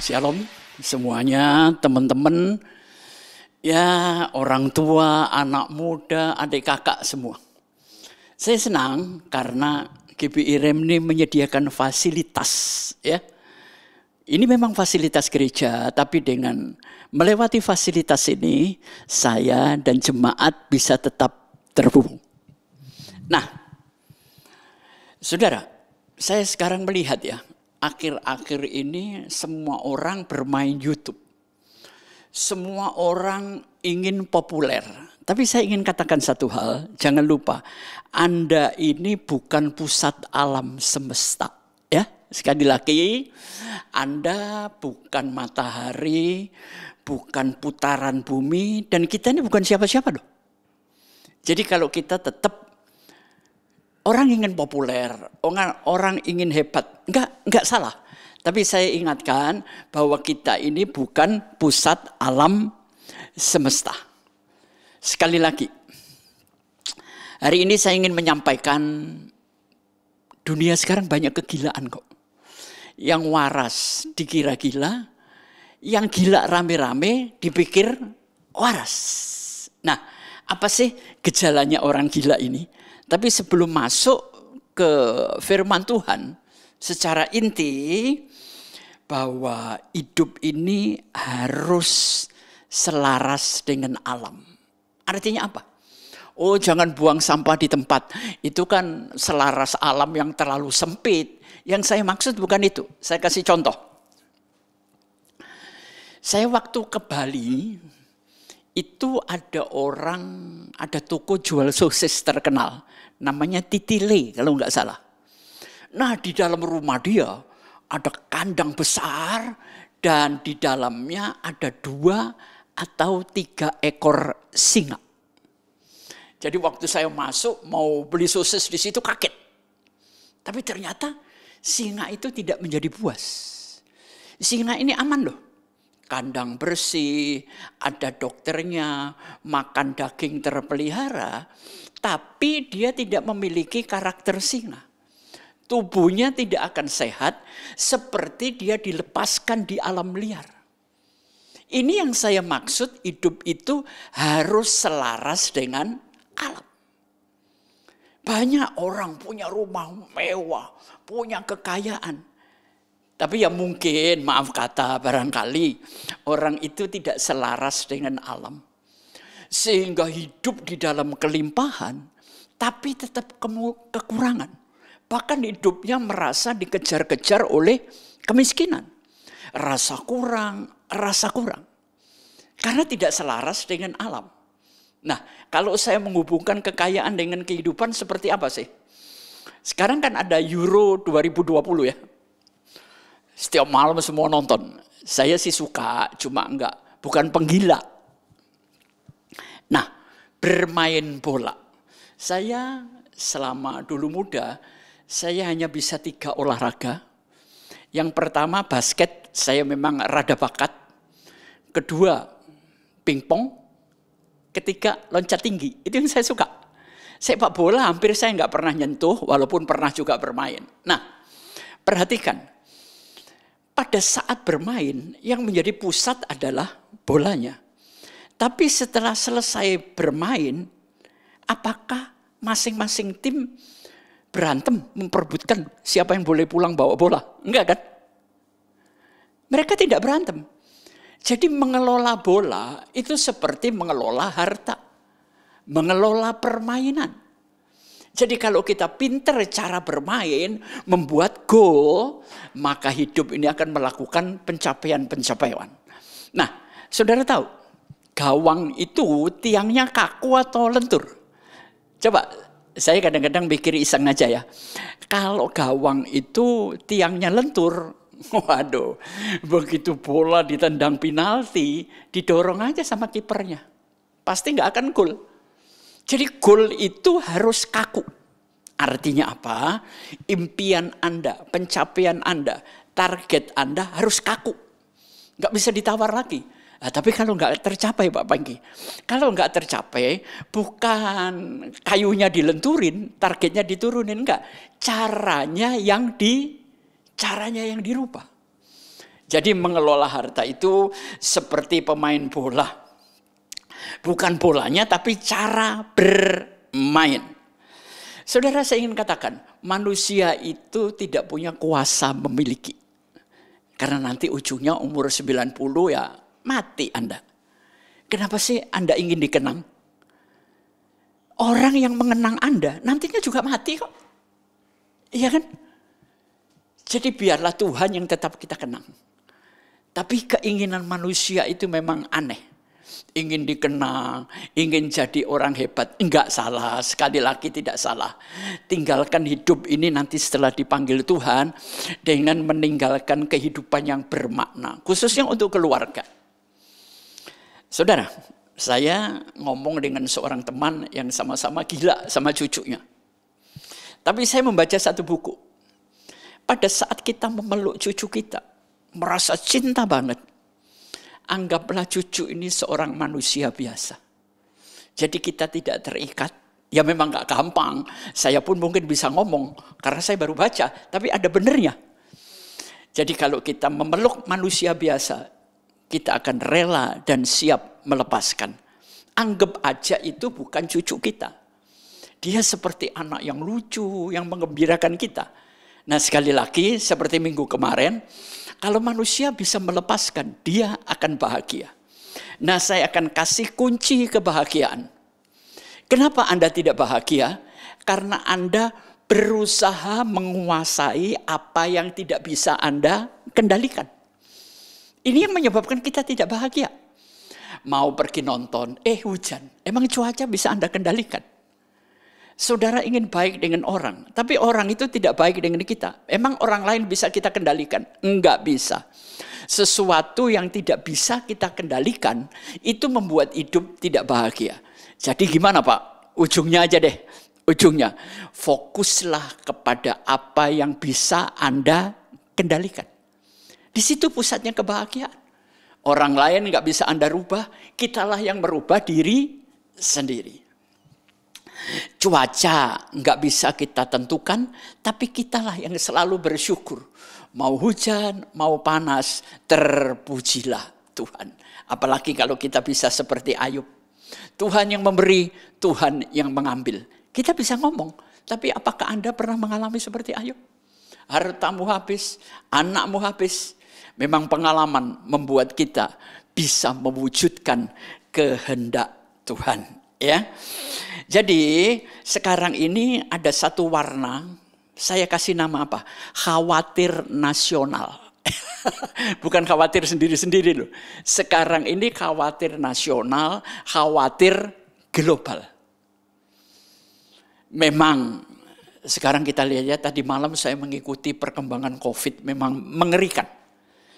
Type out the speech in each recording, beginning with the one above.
Shalom semuanya, teman-teman, ya orang tua, anak muda, adik kakak semua. Saya senang karena GBI Remni menyediakan fasilitas, ya. Ini memang fasilitas gereja, tapi dengan melewati fasilitas ini, saya dan jemaat bisa tetap terhubung. Nah, saudara, saya sekarang melihat ya, akhir-akhir ini semua orang bermain YouTube. Semua orang ingin populer. Tapi saya ingin katakan satu hal, jangan lupa, Anda ini bukan pusat alam semesta. Ya, sekali lagi, Anda bukan matahari, bukan putaran bumi, dan kita ini bukan siapa-siapa loh. Jadi kalau kita tetap orang ingin populer, orang ingin hebat, enggak salah. Tapi saya ingatkan bahwa kita ini bukan pusat alam semesta. Sekali lagi, hari ini saya ingin menyampaikan dunia sekarang banyak kegilaan kok. Yang waras dikira gila, yang gila rame-rame dipikir waras. Nah, apa sih gejalanya orang gila ini? Tapi sebelum masuk ke firman Tuhan, secara inti bahwa hidup ini harus selaras dengan alam. Artinya apa? Oh, jangan buang sampah di tempat. Itu kan selaras alam yang terlalu sempit. Yang saya maksud bukan itu. Saya kasih contoh. Saya waktu ke Bali, itu ada toko jual sosis terkenal. Namanya Titile kalau nggak salah. Nah, di dalam rumah dia ada kandang besar dan di dalamnya ada 2 atau 3 ekor singa. Jadi waktu saya masuk mau beli sosis di situ kaget. Tapi ternyata singa itu tidak menjadi puas. Singa ini aman loh. Kandang bersih, ada dokternya, makan daging terpelihara. Tapi dia tidak memiliki karakter singa. Tubuhnya tidak akan sehat seperti dia dilepaskan di alam liar. Ini yang saya maksud, hidup itu harus selaras dengan alam. Banyak orang punya rumah mewah, punya kekayaan. Tapi ya mungkin, maaf kata barangkali, orang itu tidak selaras dengan alam. Sehingga hidup di dalam kelimpahan, tapi tetap kekurangan. Bahkan hidupnya merasa dikejar-kejar oleh kemiskinan. Rasa kurang. Karena tidak selaras dengan alam. Nah, kalau saya menghubungkan kekayaan dengan kehidupan seperti apa sih? Sekarang kan ada Euro 2020 ya. Setiap malam semua nonton. Saya sih suka, cuma bukan penggila. Nah, bermain bola. Saya selama dulu muda, saya hanya bisa 3 olahraga. Yang pertama basket, saya memang rada bakat. Kedua, pingpong. Ketiga, loncat tinggi. Itu yang saya suka. Sepak bola hampir saya nggak pernah nyentuh, walaupun pernah juga bermain. Nah, perhatikan. Pada saat bermain, yang menjadi pusat adalah bolanya. Tapi setelah selesai bermain, apakah masing-masing tim berantem memperebutkan siapa yang boleh pulang bawa bola? Enggak kan? Mereka tidak berantem. Jadi mengelola bola itu seperti mengelola harta. Mengelola permainan. Jadi kalau kita pintar cara bermain, membuat gol, maka hidup ini akan melakukan pencapaian-pencapaian. Nah, saudara tahu, gawang itu tiangnya kaku atau lentur? Coba, saya kadang-kadang mikir iseng aja ya. Kalau gawang itu tiangnya lentur, waduh, begitu bola ditendang penalti, didorong aja sama kipernya. Pasti nggak akan gol. Jadi gol itu harus kaku. Artinya apa? Impian Anda, pencapaian Anda, target Anda harus kaku. Nggak bisa ditawar lagi. Nah, tapi kalau nggak tercapai Pak Panggi, kalau nggak tercapai bukan kayunya dilenturin, targetnya diturunin, enggak. Caranya yang dirubah. Jadi mengelola harta itu seperti pemain bola. Bukan bolanya tapi cara bermain. Saudara, saya ingin katakan, manusia itu tidak punya kuasa memiliki. Karena nanti ujungnya umur 90 ya mati Anda. Kenapa sih Anda ingin dikenang? Orang yang mengenang Anda nantinya juga mati kok. Iya kan? Jadi biarlah Tuhan yang tetap kita kenang. Tapi keinginan manusia itu memang aneh. Ingin dikenang, ingin jadi orang hebat. Enggak salah, sekali lagi tidak salah. Tinggalkan hidup ini nanti setelah dipanggil Tuhan dengan meninggalkan kehidupan yang bermakna. Khususnya untuk keluarga. Saudara, saya ngomong dengan seorang teman yang sama-sama gila sama cucunya. Tapi saya membaca satu buku. Pada saat kita memeluk cucu kita, merasa cinta banget. Anggaplah cucu ini seorang manusia biasa. Jadi kita tidak terikat. Ya memang gak gampang. Saya pun mungkin bisa ngomong. Karena saya baru baca. Tapi ada benernya. Jadi kalau kita memeluk manusia biasa, kita akan rela dan siap melepaskan. Anggap aja itu bukan cucu kita. Dia seperti anak yang lucu, yang menggembirakan kita. Nah sekali lagi seperti minggu kemarin, kalau manusia bisa melepaskan, dia akan bahagia. Nah saya akan kasih kunci kebahagiaan. Kenapa Anda tidak bahagia? Karena Anda berusaha menguasai apa yang tidak bisa Anda kendalikan. Ini yang menyebabkan kita tidak bahagia. Mau pergi nonton, hujan. Emang cuaca bisa Anda kendalikan? Saudara ingin baik dengan orang, tapi orang itu tidak baik dengan kita. Emang orang lain bisa kita kendalikan? Enggak bisa. Sesuatu yang tidak bisa kita kendalikan, itu membuat hidup tidak bahagia. Jadi gimana Pak? Ujungnya aja deh. Ujungnya, fokuslah kepada apa yang bisa Anda kendalikan. Di situ pusatnya kebahagiaan. Orang lain nggak bisa Anda rubah, kitalah yang merubah diri sendiri. Cuaca nggak bisa kita tentukan, tapi kitalah yang selalu bersyukur. Mau hujan, mau panas, terpujilah Tuhan. Apalagi kalau kita bisa seperti Ayub. Tuhan yang memberi, Tuhan yang mengambil. Kita bisa ngomong, tapi apakah Anda pernah mengalami seperti Ayub? Hartamu habis, anakmu habis. Memang pengalaman membuat kita bisa mewujudkan kehendak Tuhan. Ya, jadi sekarang ini ada satu warna, saya kasih nama apa? Khawatir nasional. Bukan khawatir sendiri-sendiri loh. Sekarang ini khawatir nasional, khawatir global. Memang sekarang kita lihat ya, tadi malam saya mengikuti perkembangan COVID, memang mengerikan.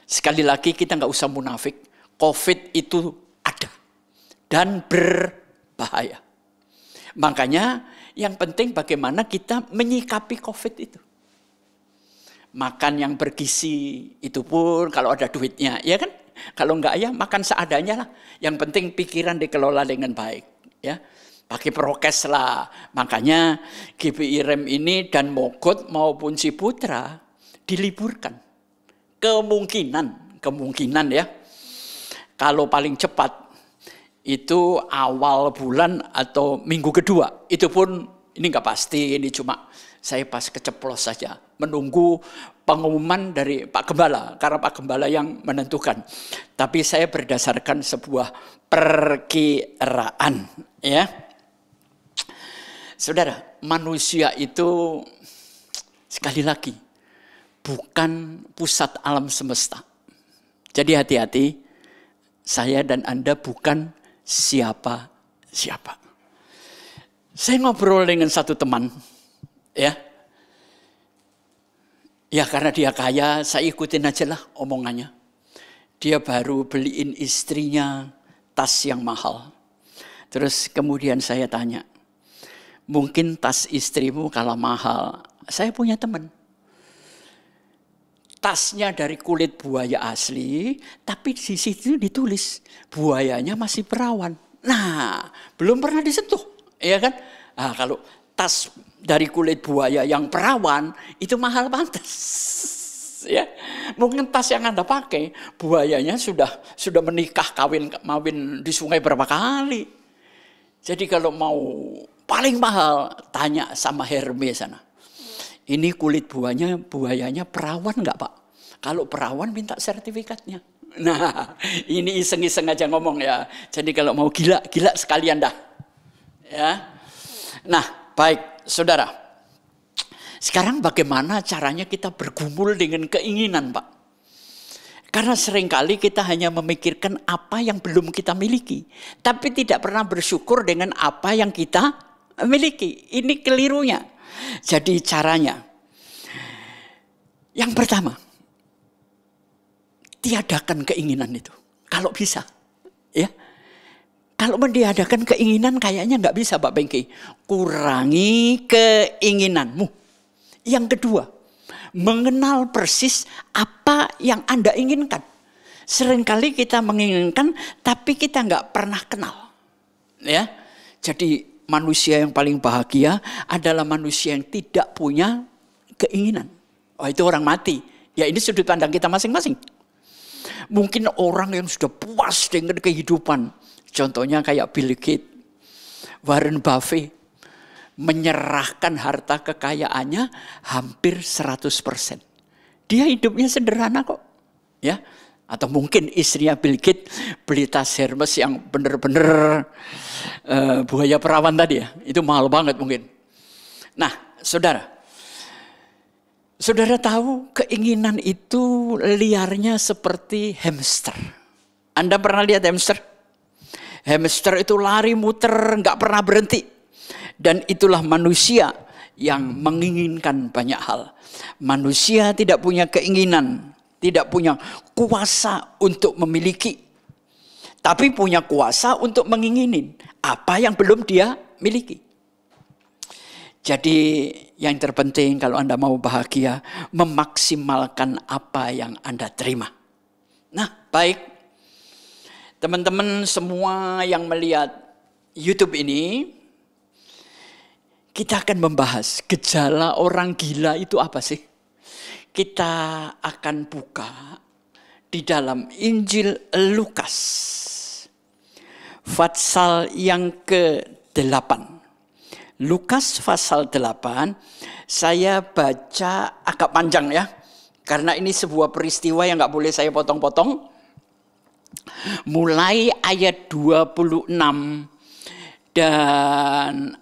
Sekali lagi kita nggak usah munafik, COVID itu ada dan berbahaya. Makanya yang penting bagaimana kita menyikapi COVID itu. Makan yang bergizi itu pun kalau ada duitnya, ya kan? Kalau enggak ya makan seadanya lah. Yang penting pikiran dikelola dengan baik, ya. Pakai prokes lah. Makanya GBI Rem ini dan Mogot maupun Ciputra diliburkan. Kemungkinan ya. Kalau paling cepat itu awal bulan atau minggu kedua. Itu pun ini nggak pasti, ini cuma saya pas keceplos saja. Menunggu pengumuman dari Pak Gembala, karena Pak Gembala yang menentukan. Tapi saya berdasarkan sebuah perkiraan. Ya, saudara, manusia itu sekali lagi bukan pusat alam semesta. Jadi hati-hati, saya dan Anda bukan siapa-siapa. Saya ngobrol dengan satu teman, ya. Ya karena dia kaya, saya ikutin aja lah omongannya. Dia baru beliin istrinya tas yang mahal. Terus kemudian saya tanya, mungkin tas istrimu kalau mahal, saya punya teman. Tasnya dari kulit buaya asli, tapi di situ ditulis buayanya masih perawan. Nah, belum pernah disentuh, ya kan? Nah, kalau tas dari kulit buaya yang perawan itu mahal pantas, ya. Mungkin tas yang Anda pakai, buayanya sudah menikah, kawin di sungai berapa kali. Jadi kalau mau paling mahal, tanya sama Hermes sana. Ini kulit buayanya perawan nggak Pak? Kalau perawan minta sertifikatnya. Nah, ini iseng-iseng aja ngomong ya. Jadi kalau mau gila sekalian dah. Ya. Nah, baik saudara. Sekarang bagaimana caranya kita bergumul dengan keinginan Pak? Karena seringkali kita hanya memikirkan apa yang belum kita miliki. Tapi tidak pernah bersyukur dengan apa yang kita miliki. Ini kelirunya. Jadi caranya. Yang pertama. Tiadakan keinginan itu. Kalau bisa. Ya. Kalau meniadakan keinginan kayaknya nggak bisa Pak Bengki. Kurangi keinginanmu. Yang kedua. Mengenal persis apa yang Anda inginkan. Seringkali kita menginginkan tapi kita nggak pernah kenal. Ya. Jadi manusia yang paling bahagia adalah manusia yang tidak punya keinginan. Oh itu orang mati. Ya ini sudut pandang kita masing-masing. Mungkin orang yang sudah puas dengan kehidupan. Contohnya kayak Bill Gates, Warren Buffett. Menyerahkan harta kekayaannya hampir 100%. Dia hidupnya sederhana kok. Ya. Atau mungkin istrinya Bill Gates beli tas Hermes yang benar-benar buaya perawan tadi ya. Itu mahal banget mungkin. Nah, saudara tahu keinginan itu liarnya seperti hamster. Anda pernah lihat hamster? Hamster itu lari muter, nggak pernah berhenti. Dan itulah manusia yang menginginkan banyak hal. Manusia tidak punya keinginan, tidak punya kuasa untuk memiliki. Tapi punya kuasa untuk menginginin apa yang belum dia miliki. Jadi yang terpenting kalau Anda mau bahagia, memaksimalkan apa yang Anda terima. Nah, baik. Teman-teman semua yang melihat YouTube ini, kita akan membahas gejala orang gila itu apa sih? Kita akan buka di dalam Injil Lukas. Pasal yang ke-8. Lukas pasal 8, saya baca agak panjang ya. Karena ini sebuah peristiwa yang gak boleh saya potong-potong. Mulai ayat 26 dan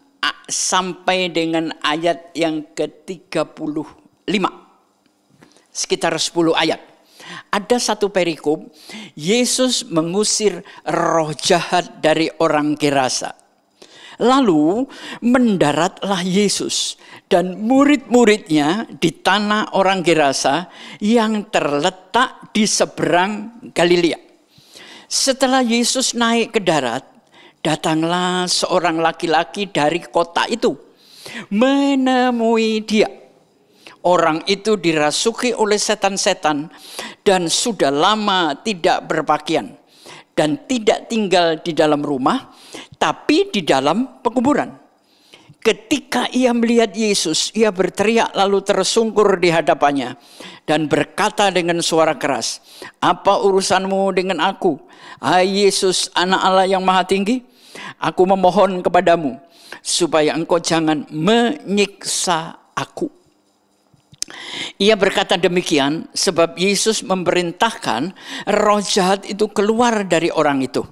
sampai dengan ayat yang ke-35. Sekitar 10 ayat. Ada satu perikop, Yesus mengusir roh jahat dari orang Gerasa. Lalu mendaratlah Yesus dan murid-muridnya di tanah orang Gerasa yang terletak di seberang Galilea. Setelah Yesus naik ke darat, datanglah seorang laki-laki dari kota itu menemui dia. Orang itu dirasuki oleh setan-setan dan sudah lama tidak berpakaian dan tidak tinggal di dalam rumah, tapi di dalam pekuburan. Ketika ia melihat Yesus, ia berteriak lalu tersungkur di hadapannya dan berkata dengan suara keras, "Apa urusanmu dengan aku, hai Yesus, Anak Allah yang Maha Tinggi? Aku memohon kepadamu supaya engkau jangan menyiksa aku." Ia berkata demikian sebab Yesus memerintahkan roh jahat itu keluar dari orang itu.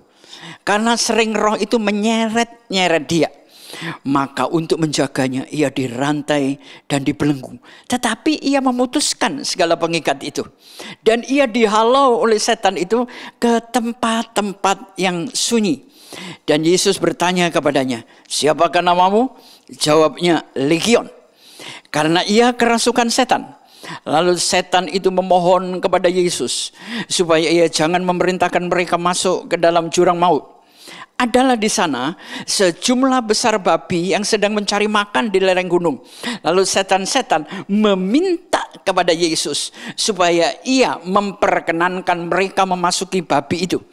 Karena sering roh itu menyeret-nyeret dia. Maka untuk menjaganya ia dirantai dan dibelenggu. Tetapi ia memutuskan segala pengikat itu. Dan ia dihalau oleh setan itu ke tempat-tempat yang sunyi. Dan Yesus bertanya kepadanya, "Siapakah namamu?" Jawabnya, "Legion." Karena ia kerasukan setan. Lalu setan itu memohon kepada Yesus supaya ia jangan memerintahkan mereka masuk ke dalam jurang maut. Adalah di sana sejumlah besar babi yang sedang mencari makan di lereng gunung. Lalu setan-setan meminta kepada Yesus supaya ia memperkenankan mereka memasuki babi itu.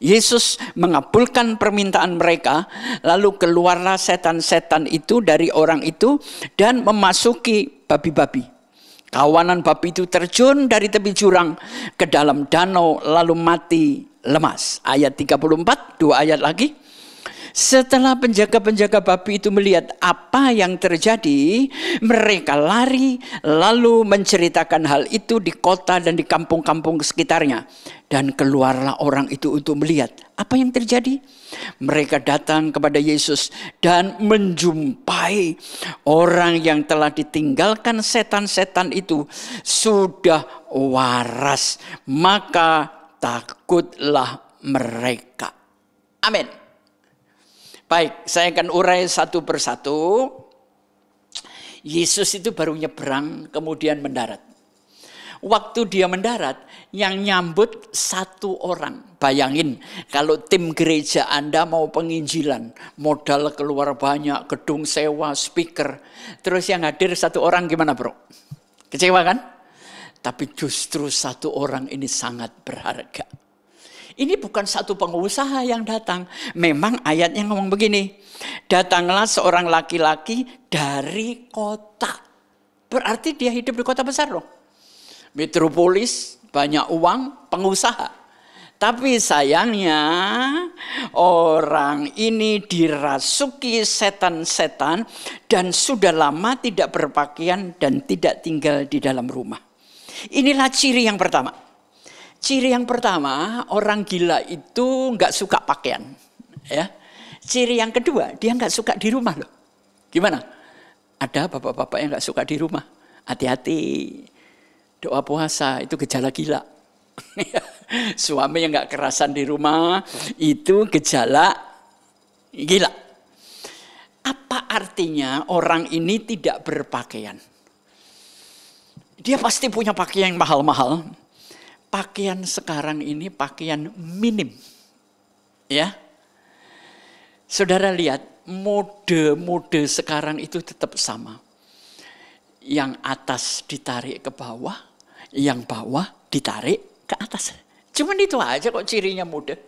Yesus mengabulkan permintaan mereka, lalu keluarlah setan-setan itu dari orang itu dan memasuki babi-babi. Kawanan babi itu terjun dari tepi jurang ke dalam danau lalu mati lemas. Ayat 34, 2 ayat lagi. Setelah penjaga-penjaga babi itu melihat apa yang terjadi, mereka lari lalu menceritakan hal itu di kota dan di kampung-kampung sekitarnya. Dan keluarlah orang itu untuk melihat apa yang terjadi. Mereka datang kepada Yesus dan menjumpai orang yang telah ditinggalkan setan-setan itu sudah waras. Maka takutlah mereka. Amin. Baik, saya akan urai satu persatu. Yesus itu baru nyebrang, kemudian mendarat. Waktu dia mendarat, yang nyambut satu orang. Bayangin, kalau tim gereja Anda mau penginjilan, modal keluar banyak, gedung sewa, speaker. Terus yang hadir satu orang gimana bro? Kecewa kan? Tapi justru satu orang ini sangat berharga. Ini bukan satu pengusaha yang datang. Memang ayatnya ngomong begini. Datanglah seorang laki-laki dari kota. Berarti dia hidup di kota besar loh. Metropolis, banyak uang, pengusaha. Tapi sayangnya orang ini dirasuki setan-setan dan sudah lama tidak berpakaian dan tidak tinggal di dalam rumah. Inilah ciri yang pertama. Ciri yang pertama, orang gila itu nggak suka pakaian. Ya. Ciri yang kedua, dia nggak suka di rumah loh. Gimana? Ada bapak-bapak yang nggak suka di rumah. Hati-hati. Doa puasa itu gejala gila. Suami yang nggak kerasan di rumah itu gejala gila. Apa artinya orang ini tidak berpakaian? Dia pasti punya pakaian yang mahal-mahal. Pakaian sekarang ini pakaian minim. Ya. Saudara lihat, mode-mode sekarang itu tetap sama. Yang atas ditarik ke bawah, yang bawah ditarik ke atas. Cuman itu aja kok cirinya mode.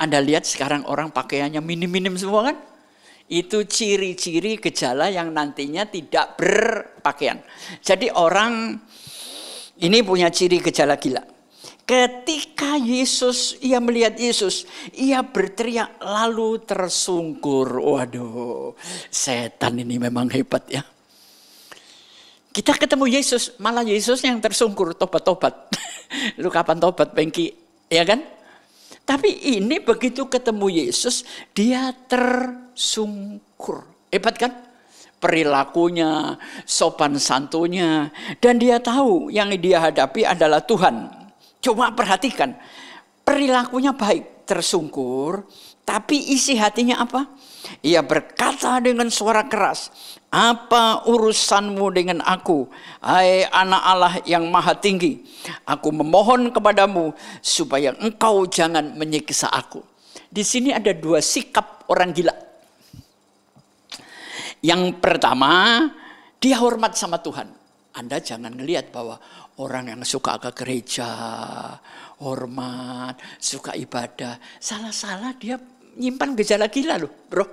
Anda lihat sekarang orang pakaiannya minim-minim semua kan? Itu ciri-ciri gejala yang nantinya tidak berpakaian. Jadi orang ini punya ciri gejala gila. Ketika ia melihat Yesus, ia berteriak lalu tersungkur. Waduh, setan ini memang hebat ya. Kita ketemu Yesus, malah Yesus yang tersungkur, tobat-tobat. Lu kapan tobat, Bengki? Ya kan? Tapi ini begitu ketemu Yesus, dia tersungkur. Hebat kan? Perilakunya, sopan santunnya. Dan dia tahu yang dia hadapi adalah Tuhan. Coba perhatikan, perilakunya baik, tersungkur, tapi isi hatinya apa? Ia berkata dengan suara keras, apa urusanmu dengan aku, hai anak Allah yang maha tinggi? Aku memohon kepadamu supaya engkau jangan menyiksa aku. Di sini ada dua sikap orang gila. Yang pertama, dia hormat sama Tuhan. Anda jangan ngelihat bahwa orang yang suka ke gereja, hormat, suka ibadah, salah-salah dia nyimpan gejala gila loh, bro.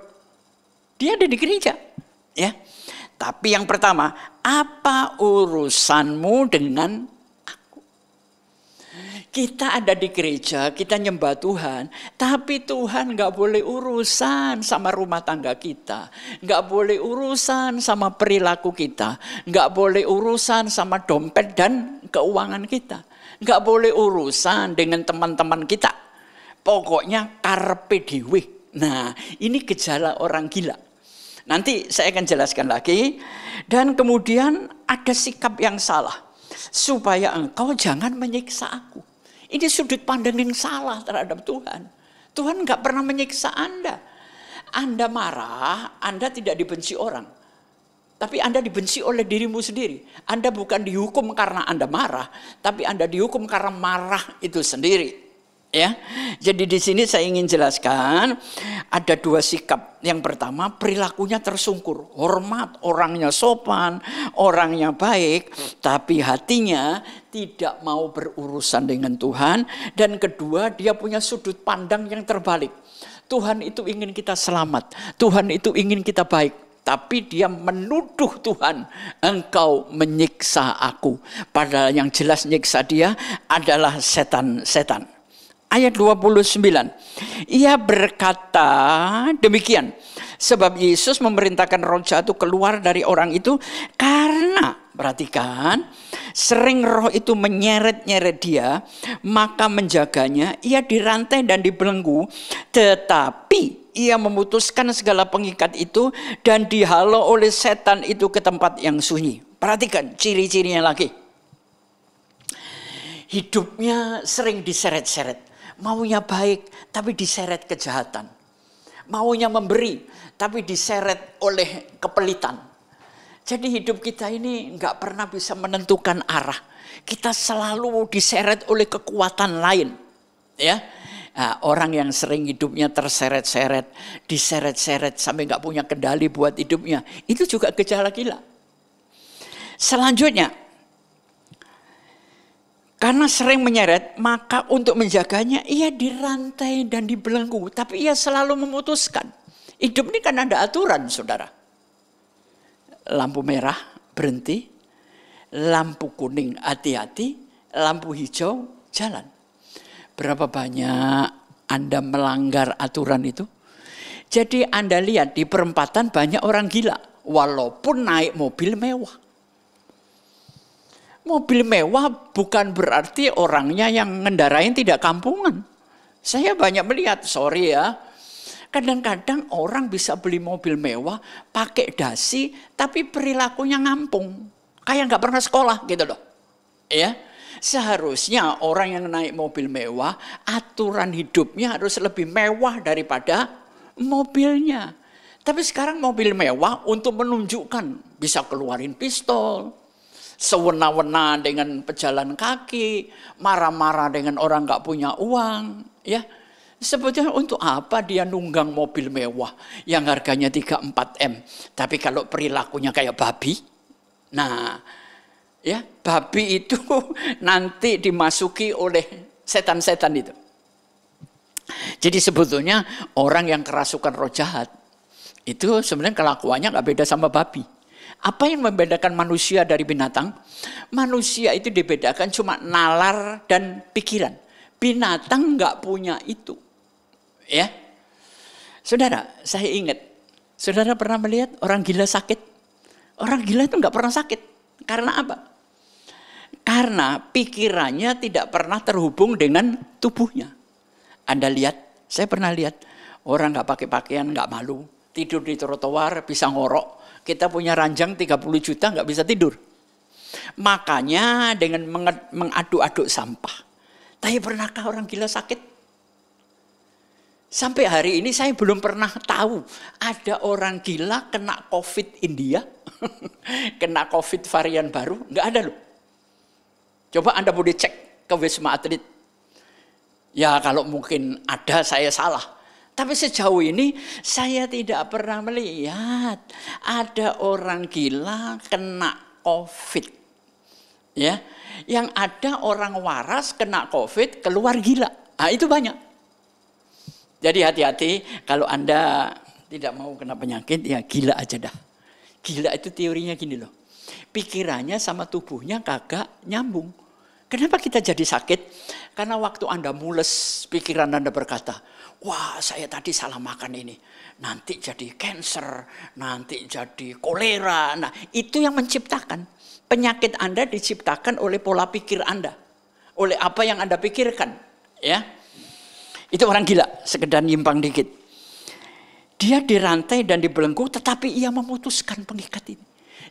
Dia ada di gereja, ya. Tapi yang pertama, apa urusanmu dengan aku? Kita ada di gereja, kita nyembah Tuhan, tapi Tuhan nggak boleh urusan sama rumah tangga kita, nggak boleh urusan sama perilaku kita, nggak boleh urusan sama dompet dan keuangan kita, nggak boleh urusan dengan teman-teman kita. Pokoknya karpe diewe. Nah, ini gejala orang gila. Nanti saya akan jelaskan lagi. Dan kemudian ada sikap yang salah, supaya engkau jangan menyiksa aku. Ini sudut pandang yang salah terhadap Tuhan. Tuhan nggak pernah menyiksa Anda. Anda marah, Anda tidak dibenci orang. Tapi Anda dibenci oleh dirimu sendiri. Anda bukan dihukum karena Anda marah, tapi Anda dihukum karena marah itu sendiri. Ya, jadi di sini saya ingin jelaskan ada dua sikap. Yang pertama, perilakunya tersungkur, hormat, orangnya sopan, orangnya baik, tapi hatinya tidak mau berurusan dengan Tuhan. Dan kedua, dia punya sudut pandang yang terbalik. Tuhan itu ingin kita selamat, Tuhan itu ingin kita baik. Tapi dia menuduh Tuhan, engkau menyiksa aku. Padahal yang jelas nyiksa dia adalah setan-setan. Ayat 29, ia berkata demikian, sebab Yesus memerintahkan roh jahat itu keluar dari orang itu karena, perhatikan, sering roh itu menyeret-nyeret dia, maka menjaganya, ia dirantai dan dibelenggu, tetapi ia memutuskan segala pengikat itu dan dihalau oleh setan itu ke tempat yang sunyi. Perhatikan ciri-cirinya lagi. Hidupnya sering diseret-seret. Maunya baik, tapi diseret kejahatan. Maunya memberi, tapi diseret oleh kepelitan. Jadi hidup kita ini nggak pernah bisa menentukan arah. Kita selalu diseret oleh kekuatan lain. Ya, nah, orang yang sering hidupnya terseret-seret, diseret-seret sampai nggak punya kendali buat hidupnya, itu juga gejala gila. Selanjutnya, karena sering menyeret, maka untuk menjaganya ia dirantai dan dibelenggu. Tapi ia selalu memutuskan. Hidup ini kan ada aturan, saudara. Lampu merah, berhenti. Lampu kuning, hati-hati. Lampu hijau, jalan. Berapa banyak Anda melanggar aturan itu? Jadi Anda lihat di perempatan banyak orang gila. Walaupun naik mobil mewah. Mobil mewah bukan berarti orangnya yang ngendarain tidak kampungan. Saya banyak melihat, sorry ya, kadang-kadang orang bisa beli mobil mewah, pakai dasi, tapi perilakunya ngampung. Kayak nggak pernah sekolah gitu loh. Ya, seharusnya orang yang naik mobil mewah, aturan hidupnya harus lebih mewah daripada mobilnya. Tapi sekarang mobil mewah untuk menunjukkan bisa keluarin pistol, sewena-wena dengan pejalan kaki, marah-marah dengan orang nggak punya uang, ya. Sebetulnya untuk apa dia nunggang mobil mewah yang harganya 3-4 M, tapi kalau perilakunya kayak babi, nah, ya babi itu nanti dimasuki oleh setan-setan itu. Jadi sebetulnya orang yang kerasukan roh jahat itu sebenarnya kelakuannya nggak beda sama babi. Apa yang membedakan manusia dari binatang? Manusia itu dibedakan cuma nalar dan pikiran. Binatang nggak punya itu. Ya, saudara, saya ingat. Saudara pernah melihat orang gila sakit? Orang gila itu nggak pernah sakit. Karena apa? Karena pikirannya tidak pernah terhubung dengan tubuhnya. Anda lihat, saya pernah lihat orang nggak pakai pakaian, nggak malu, tidur di trotoar bisa ngorok. Kita punya ranjang 30 juta nggak bisa tidur. Makanya dengan mengaduk-aduk sampah. Tapi pernahkah orang gila sakit? Sampai hari ini saya belum pernah tahu ada orang gila kena COVID India, kena COVID varian baru, nggak ada loh. Coba Anda boleh cek ke Wisma Atlet. Ya kalau mungkin ada saya salah. Tapi sejauh ini saya tidak pernah melihat ada orang gila kena COVID. Ya, yang ada orang waras kena COVID keluar gila. Nah, itu banyak. Jadi hati-hati kalau Anda tidak mau kena penyakit, ya gila aja dah. Gila itu teorinya gini loh. Pikirannya sama tubuhnya kagak nyambung. Kenapa kita jadi sakit? Karena waktu Anda mules, pikiran Anda berkata, wah saya tadi salah makan ini. Nanti jadi cancer, nanti jadi kolera. Nah itu yang menciptakan. Penyakit Anda diciptakan oleh pola pikir Anda. Oleh apa yang Anda pikirkan. Ya, itu orang gila, sekedar nyimpang dikit. Dia dirantai dan dibelenggu, tetapi ia memutuskan pengikat ini.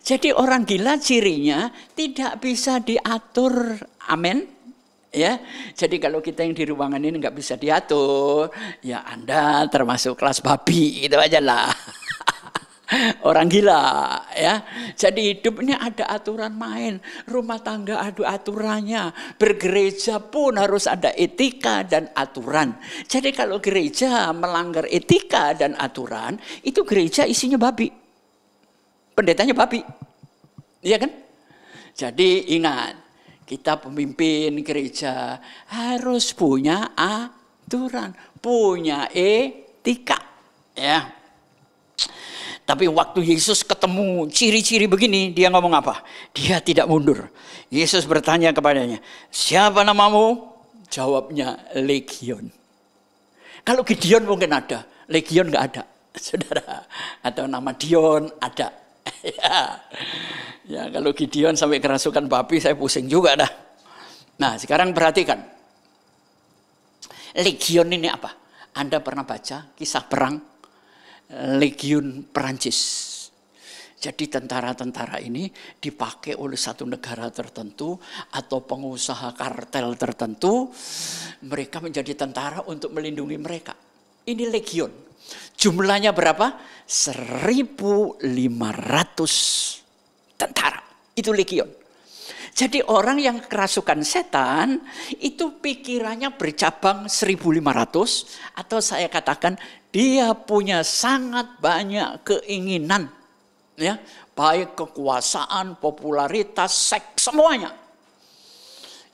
Jadi orang gila cirinya tidak bisa diatur, amin. Ya, jadi kalau kita yang di ruangan ini nggak bisa diatur, ya Anda termasuk kelas babi, itu aja lah. Orang gila, ya. Jadi hidup ini ada aturan main, rumah tangga ada aturannya, bergereja pun harus ada etika dan aturan. Jadi kalau gereja melanggar etika dan aturan, itu gereja isinya babi. Pendetanya babi, iya kan? Jadi ingat, kita pemimpin gereja harus punya aturan, punya etika, ya. Tapi waktu Yesus ketemu ciri-ciri begini, dia ngomong apa? Dia tidak mundur. Yesus bertanya kepadanya, siapa namamu? Jawabnya, Legion. Kalau Gideon mungkin ada, Legion nggak ada, saudara. Atau nama Dion ada. Ya, kalau Gideon sampai kerasukan babi, saya pusing juga dah. Nah, sekarang perhatikan. Legion ini apa? Anda pernah baca kisah perang Legion Perancis. Jadi tentara-tentara ini dipakai oleh satu negara tertentu atau pengusaha kartel tertentu. Mereka menjadi tentara untuk melindungi mereka. Ini Legion. Jumlahnya berapa? 1.500 tentara. Itu Legion. Jadi orang yang kerasukan setan itu pikirannya bercabang 1.500 atau saya katakan dia punya sangat banyak keinginan, ya, baik kekuasaan, popularitas, seks, semuanya.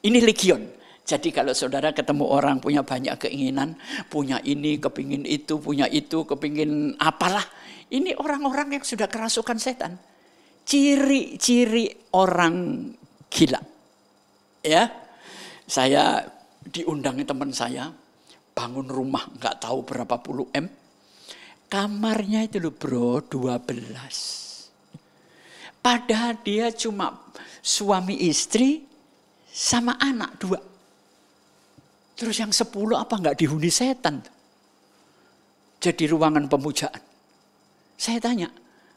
Ini Legion. Jadi kalau saudara ketemu orang punya banyak keinginan, punya ini, kepingin itu, punya itu, kepingin apalah. Ini orang-orang yang sudah kerasukan setan. Ciri-ciri orang gila. Ya, saya diundangi teman saya bangun rumah nggak tahu berapa puluh M. Kamarnya itu loh bro 12. Padahal dia cuma suami istri sama anak 2. Terus yang 10 apa nggak dihuni setan? Jadi ruangan pemujaan. Saya tanya,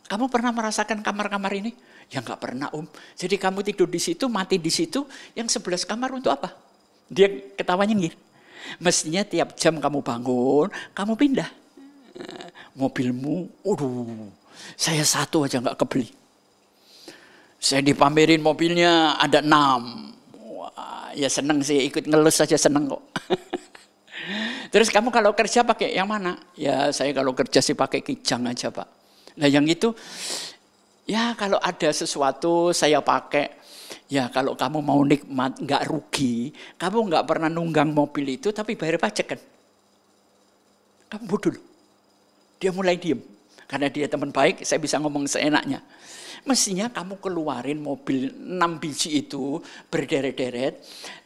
kamu pernah merasakan kamar-kamar ini? Ya nggak pernah Jadi kamu tidur di situ, mati di situ, yang 11 kamar untuk apa? Dia ketawanya ngir. Mestinya tiap jam kamu bangun, kamu pindah. Mobilmu, saya 1 aja nggak kebeli. Saya dipamerin mobilnya ada 6. Wah, ya seneng sih, ikut ngelus saja seneng kok. Terus kamu kalau kerja pakai yang mana? Ya saya kalau kerja sih pakai Kijang aja Pak. Nah yang itu, ya kalau ada sesuatu saya pakai, ya kalau kamu mau nikmat nggak rugi, kamu nggak pernah nunggang mobil itu tapi bayar pajak kan? Kamu bodoh loh. Dia mulai diem, karena dia teman baik, saya bisa ngomong seenaknya. Mestinya kamu keluarin mobil 6 biji itu berderet-deret,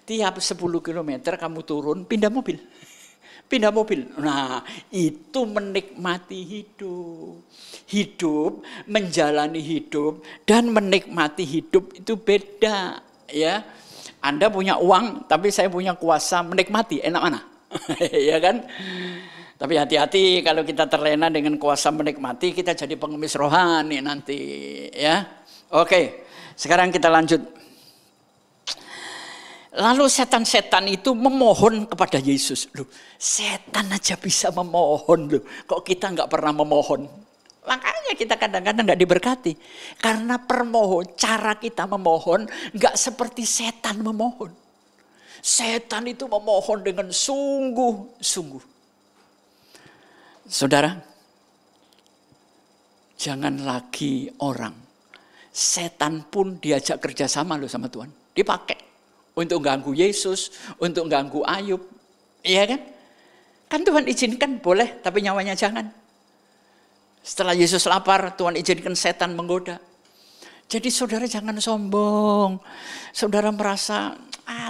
tiap 10 km kamu turun, pindah mobil. Pindah mobil. Nah, itu menikmati hidup. Hidup, menjalani hidup dan menikmati hidup itu beda, ya. Anda punya uang, tapi saya punya kuasa menikmati. Enak mana? Ya kan? Tapi hati-hati kalau kita terlena dengan kuasa menikmati, kita jadi pengemis rohani nanti, ya. Oke, sekarang kita lanjut. Lalu setan-setan itu memohon kepada Yesus. Loh, setan aja bisa memohon loh. Kok kita nggak pernah memohon? Makanya kita kadang-kadang nggak diberkati. Karena cara kita memohon nggak seperti setan memohon. Setan itu memohon dengan sungguh-sungguh. Saudara, jangan lagi orang. Setan pun diajak kerjasama loh sama Tuhan. Dipakai. Untuk ganggu Yesus, untuk ganggu Ayub. Iya kan? Kan Tuhan izinkan boleh, tapi nyawanya jangan. Setelah Yesus lapar, Tuhan izinkan setan menggoda. Jadi saudara jangan sombong. Saudara merasa,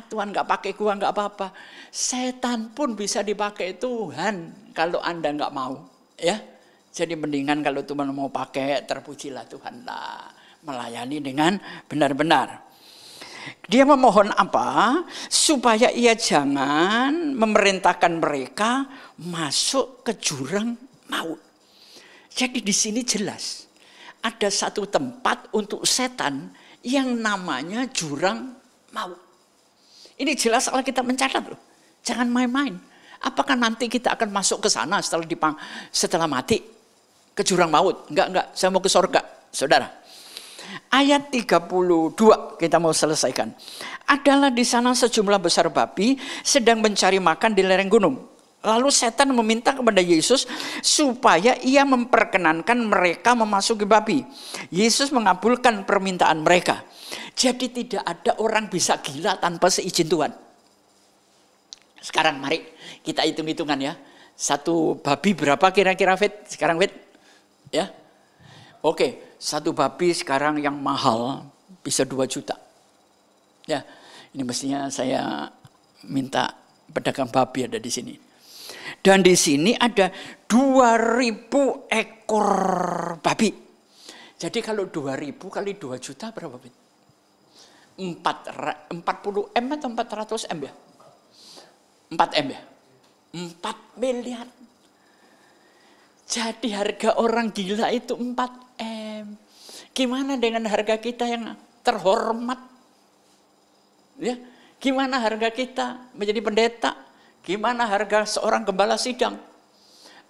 Tuhan gak pakai gua gak apa-apa. Setan pun bisa dipakai Tuhan kalau Anda gak mau. Ya, jadi mendingan kalau Tuhan mau pakai, terpujilah Tuhan lah. Melayani dengan benar-benar. Dia memohon apa? Supaya ia jangan memerintahkan mereka masuk ke jurang maut. Jadi di sini jelas ada satu tempat untuk setan yang namanya jurang maut. Ini jelas kalau kita mencatat loh. Jangan main-main. Apakah nanti kita akan masuk ke sana setelah mati ke jurang maut? Enggak, saya mau ke surga, saudara. Ayat 32 kita mau selesaikan. Adalah di sana sejumlah besar babi sedang mencari makan di lereng gunung. Lalu setan meminta kepada Yesus supaya ia memperkenankan mereka memasuki babi. Yesus mengabulkan permintaan mereka. Jadi tidak ada orang bisa gila tanpa seizin Tuhan. Sekarang mari kita hitung-hitungan ya. Satu babi berapa kira-kira Fit? Sekarang Fit? Ya. Oke, satu babi sekarang yang mahal bisa 2 juta. Ya, ini mestinya saya minta pedagang babi ada di sini. Dan di sini ada 2000 ekor babi. Jadi kalau 2000 kali 2 juta berapa? 40 M atau 400 M ya? 4 M ya? 4 miliar. Jadi harga orang gila itu 4 M. Gimana dengan harga kita yang terhormat? Ya, gimana harga kita menjadi pendeta? Gimana harga seorang gembala sidang?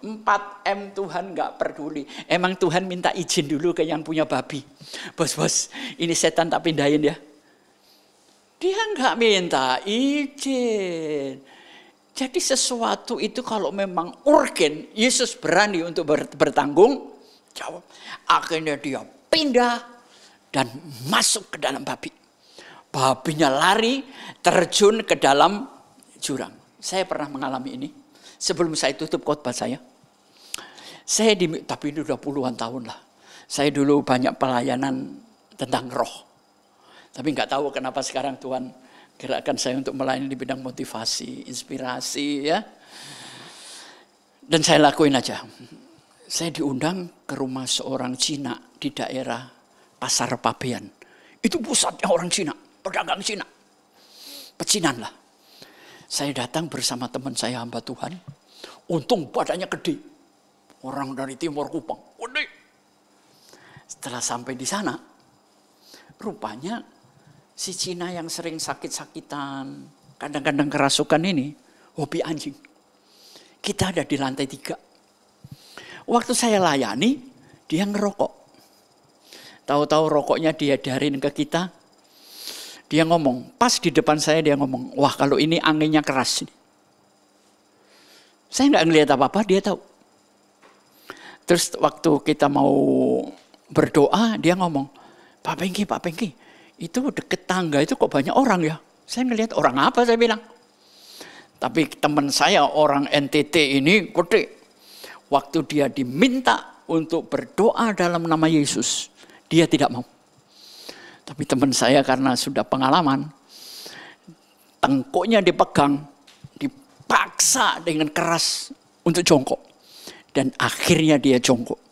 4 M Tuhan gak peduli. Emang Tuhan minta izin dulu ke yang punya babi. Bos, ini setan tak pindahin ya. Dia gak minta izin. Jadi sesuatu itu kalau memang urgen, Yesus berani untuk bertanggung jawab. Akhirnya dia pindah dan masuk ke dalam babi. Babinya lari, terjun ke dalam jurang. Saya pernah mengalami ini. Sebelum saya tutup khotbah saya. Tapi ini udah puluhan tahun lah. Saya dulu banyak pelayanan tentang roh. Tapi nggak tahu kenapa sekarang Tuhan gerakkan saya untuk melayani di bidang motivasi, inspirasi ya. Dan saya lakuin aja. Saya diundang ke rumah seorang Cina di daerah Pasar Pabean. Itu pusatnya orang Cina, pedagang Cina. Pecinan lah. Saya datang bersama teman saya hamba Tuhan. Untung badannya gede. Orang dari Timur Kupang. Gede. Setelah sampai di sana. Rupanya si Cina yang sering sakit-sakitan. Kadang-kadang kerasukan ini. Hobi anjing. Kita ada di lantai 3. Waktu saya layani. Dia ngerokok. Tahu-tahu rokoknya dia diarin ke kita. Dia ngomong, pas di depan saya dia ngomong, wah kalau ini anginnya keras. Saya nggak ngelihat apa-apa, dia tahu. Terus waktu kita mau berdoa, dia ngomong, Pak Pengki, itu deket tangga itu kok banyak orang ya? Saya ngelihat orang apa, saya bilang. Tapi teman saya orang NTT ini gede. Waktu dia diminta untuk berdoa dalam nama Yesus, dia tidak mau. Tapi teman saya karena sudah pengalaman, tengkuknya dipegang, dipaksa dengan keras untuk jongkok. Dan akhirnya dia jongkok.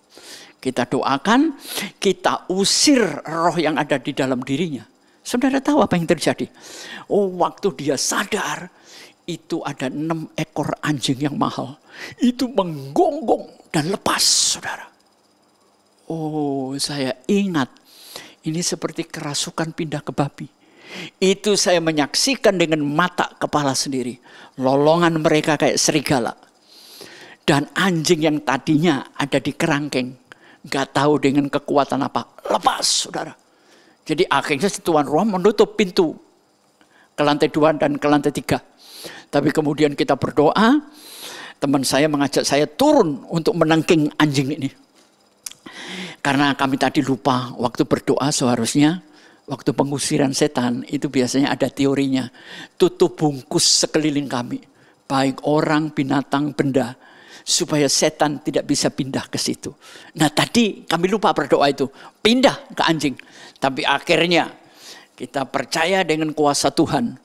Kita doakan, kita usir roh yang ada di dalam dirinya. Saudara tahu apa yang terjadi? Oh, waktu dia sadar, itu ada 6 ekor anjing yang mahal. Itu menggonggong dan lepas, saudara. Oh, saya ingat. Ini seperti kerasukan pindah ke babi. Itu saya menyaksikan dengan mata kepala sendiri. Lolongan mereka kayak serigala. Dan anjing yang tadinya ada di kerangkeng. Gak tahu dengan kekuatan apa. Lepas, saudara. Jadi akhirnya si tuan rumah menutup pintu. Ke lantai 2 dan ke lantai 3. Tapi kemudian kita berdoa. Teman saya mengajak saya turun untuk menangking anjing ini. Karena kami tadi lupa waktu berdoa seharusnya waktu pengusiran setan itu biasanya ada teorinya. Tutup bungkus sekeliling kami. Baik orang, binatang, benda. Supaya setan tidak bisa pindah ke situ. Nah tadi kami lupa berdoa itu. Pindah ke anjing. Tapi akhirnya kita percaya dengan kuasa Tuhan.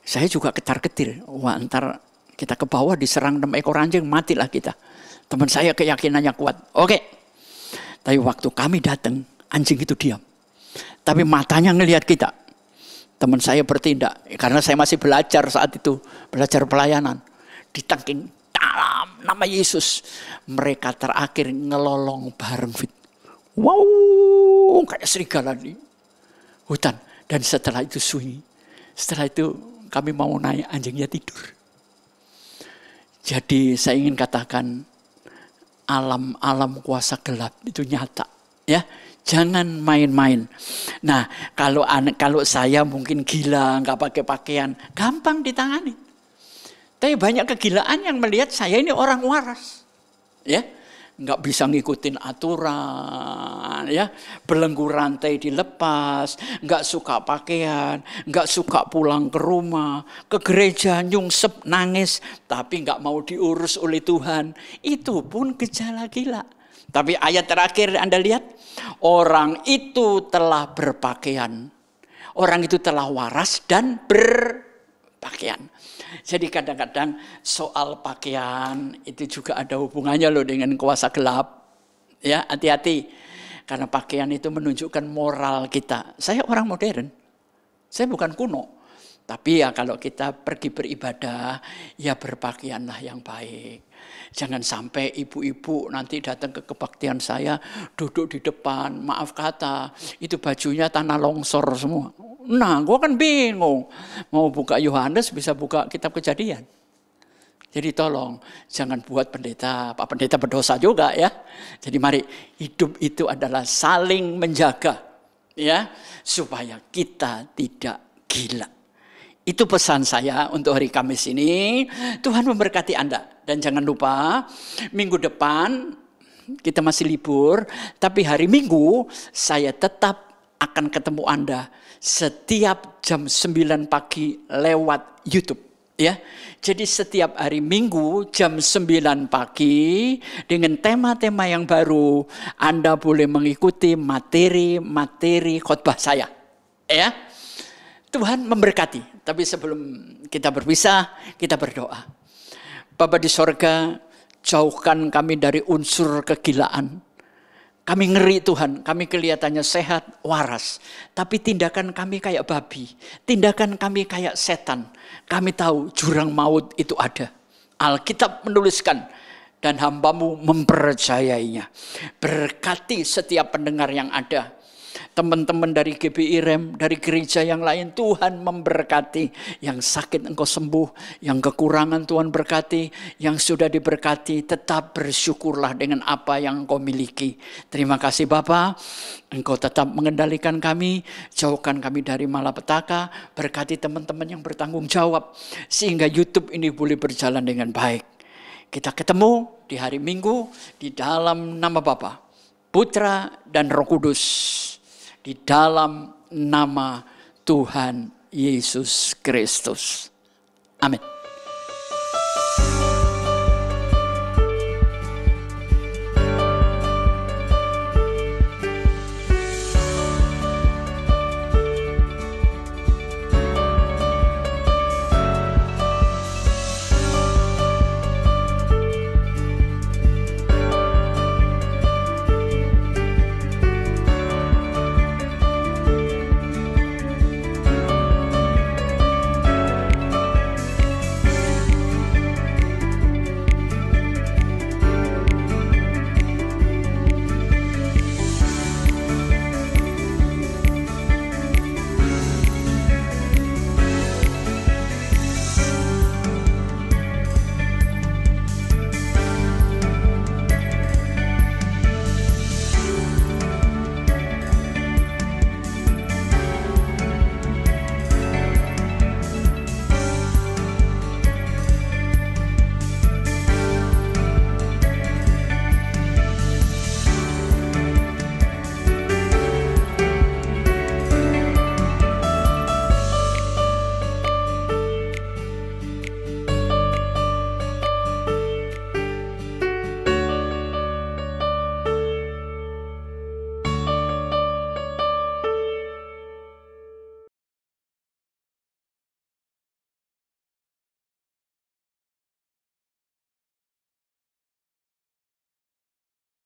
Saya juga ketar-ketir. Wah ntar kita ke bawah diserang 6 ekor anjing matilah kita. Teman saya keyakinannya kuat. Oke. Tapi waktu kami datang, anjing itu diam. Tapi matanya ngelihat kita. Teman saya bertindak. Karena saya masih belajar saat itu. Belajar pelayanan. Ditangking dalam nama Yesus. Mereka terakhir ngelolong bareng fit. Wow, kayak serigala di hutan. Dan setelah itu sunyi. Setelah itu kami mau naik, anjingnya tidur. Jadi saya ingin katakan, alam kuasa gelap itu nyata, ya. Jangan main-main. Nah, kalau saya mungkin gila, nggak pakai pakaian, gampang ditangani. Tapi banyak kegilaan yang melihat saya ini orang waras, ya, nggak bisa ngikutin aturan, ya, belenggu rantai dilepas, nggak suka pakaian, nggak suka pulang ke rumah, ke gereja nyungsep nangis, tapi nggak mau diurus oleh Tuhan. Itu pun gejala gila. Tapi ayat terakhir Anda lihat, orang itu telah berpakaian. Orang itu telah waras dan berpakaian. Jadi kadang-kadang soal pakaian itu juga ada hubungannya loh dengan kuasa gelap. Ya, hati-hati. Karena pakaian itu menunjukkan moral kita. Saya orang modern. Saya bukan kuno. Tapi ya kalau kita pergi beribadah, ya berpakaianlah yang baik. Jangan sampai ibu-ibu nanti datang ke kebaktian saya, duduk di depan, maaf kata, itu bajunya tanah longsor semua. Nah, gue kan bingung. Mau buka Yohanes bisa buka kitab Kejadian. Jadi tolong, jangan buat pendeta, Pak Pendeta berdosa juga ya. Jadi mari, hidup itu adalah saling menjaga. Ya, supaya kita tidak gila. Itu pesan saya untuk hari Kamis ini. Tuhan memberkati Anda. Dan jangan lupa, minggu depan kita masih libur. Tapi hari Minggu saya tetap akan ketemu Anda setiap jam 9 pagi lewat YouTube. Ya, jadi setiap hari Minggu jam 9 pagi dengan tema-tema yang baru Anda boleh mengikuti materi khotbah saya. Ya. Tuhan memberkati. Tapi sebelum kita berpisah, kita berdoa. Bapa di sorga, jauhkan kami dari unsur kegilaan. Kami ngeri Tuhan, kami kelihatannya sehat, waras. Tapi tindakan kami kayak babi. Tindakan kami kayak setan. Kami tahu jurang maut itu ada. Alkitab menuliskan dan hamba-Mu mempercayainya. Berkati setiap pendengar yang ada. Teman-teman dari GBI Rem, dari gereja yang lain, Tuhan memberkati. Yang sakit Engkau sembuh, yang kekurangan Tuhan berkati, yang sudah diberkati, tetap bersyukurlah dengan apa yang Engkau miliki. Terima kasih Bapa, Engkau tetap mengendalikan kami, jauhkan kami dari malapetaka, berkati teman-teman yang bertanggung jawab, sehingga YouTube ini boleh berjalan dengan baik. Kita ketemu di hari Minggu, di dalam nama Bapa, Putra, dan Roh Kudus. Di dalam nama Tuhan Yesus Kristus. Amin.